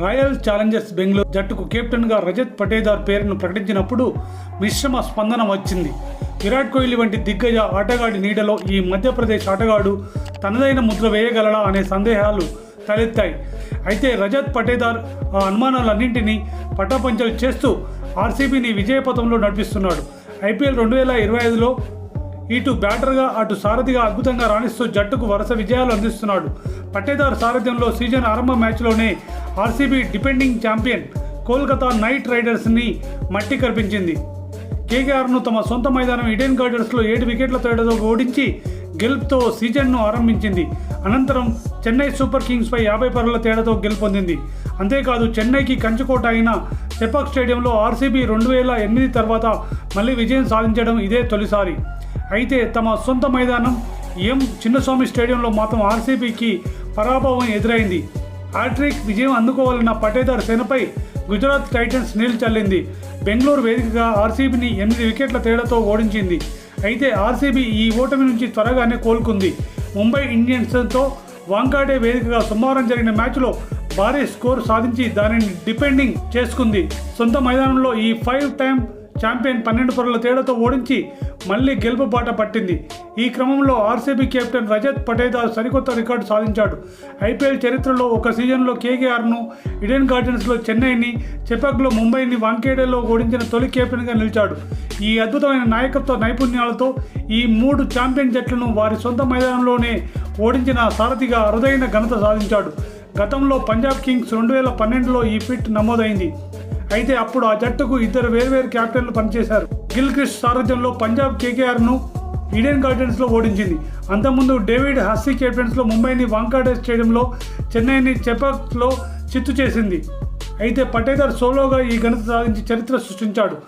Royal Challengers Bengaluru జట్టుకు కెప్టెన్గా రజత్ పటీదార్ పేరును ప్రకటించినప్పుడు మిశ్రమ స్పందన వచ్చింది. విరాట్ కోహ్లీ వంటి దిగ్గజ ఆటగాడి నీడలో ఈ మధ్యప్రదేశ్ ఆటగాడు తనదైన ముద్ర వేయగలడా అనే సందేహాలు తలెత్తాయి. అయితే రజత్ పటీదార్ ఆ అనుమానాలన్నింటినీ పటాపంచలు చేస్తూ ఆర్సీబీని విజయపథంలో నడిపిస్తున్నాడు. ఐపీఎల్ 2025లో ఇటు బ్యాటర్గా అటు సారథిగా అద్భుతంగా రాణిస్తూ జట్టుకు వరుస విజయాలు అందిస్తున్నాడు. పటీదార్ సారథ్యంలో సీజన్ ఆరంభ మ్యాచ్లోనే RCB defending champion Kolkata knight రైడర్స్ని మట్టి కనిపించింది. కేకేఆర్ను తమ సొంత మైదానం ఈడెన్ గార్డెన్స్లో 7 వికెట్ల తేడాతో ఓడించి గెలుపుతో సీజన్ను ఆరంభించింది. అనంతరం చెన్నై సూపర్ కింగ్స్పై 50 పరుగుల తేడాతో గెలుపొందింది. అంతేకాదు చెన్నైకి కంచుకోట అయిన చెపాక్ స్టేడియంలో ఆర్సీబీ 2008 తర్వాత మళ్ళీ విజయం సాధించడం ఇదే తొలిసారి. అయితే తమ సొంత మైదానం చిన్నస్వామి స్టేడియంలో మాత్రం ఆర్సీబీకి పరాభవం ఎదురైంది. హ్యాట్రిక్ విజయం అందుకోవాలన్న పటీదార్ సేనపై గుజరాత్ టైటన్స్ నీళ్లు చల్లింది. బెంగళూరు వేదికగా ఆర్సీబీని 8 వికెట్ల తేడాతో ఓడించింది. అయితే ఆర్సీబీ ఈ ఓటమి నుంచి త్వరగానే కోలుకుంది. ముంబై ఇండియన్స్తో వాంకాడే వేదికగా సోమవారం జరిగిన మ్యాచ్లో భారీ స్కోర్ సాధించి దానిని డిపెండింగ్ చేసుకుంది. సొంత మైదానంలో ఈ 5 టైమ్ ఛాంపియన్ 12 పరుగుల తేడాతో ఓడించి మళ్లీ గెలుపు బాట పట్టింది. ఈ క్రమంలో ఆర్సీబీ కెప్టెన్ రజత్ పటీదార్ సరికొత్త రికార్డు సాధించాడు. ఐపీఎల్ చరిత్రలో ఒక సీజన్లో కేకేఆర్ను, ఈడెన్ గార్డెన్స్లో చెన్నైని, చెపాక్లో ముంబైని, వాంఖేడేలో ఓడించిన తొలి కెప్టెన్గా నిలిచాడు. ఈ అద్భుతమైన నాయకత్వ నైపుణ్యాలతో ఈ 3 ఛాంపియన్ జట్లను వారి సొంత మైదానంలోనే ఓడించిన సారథిగా అరుదైన ఘనత సాధించాడు. గతంలో పంజాబ్ కింగ్స్ 2012లో ఈ ఫీట్ నమోదైంది. అయితే అప్పుడు ఆ జట్టుకు 2 వేర్వేరు కెప్టెన్లు పనిచేశారు. గిల్క్రిస్ట్ సారథ్యంలో పంజాబ్ కేకేఆర్ను ఈడెన్ గార్డెన్స్లో ఓడించింది. అంతకుముందు డేవిడ్ హస్సీ కెప్టెన్స్లో ముంబైని వాంఖేడే స్టేడియంలో, చెన్నైని చెపాక్లో చిత్తు చేసింది. అయితే పటీదార్ సోలోగా ఈ ఘనత సాధించి చరిత్ర సృష్టించాడు.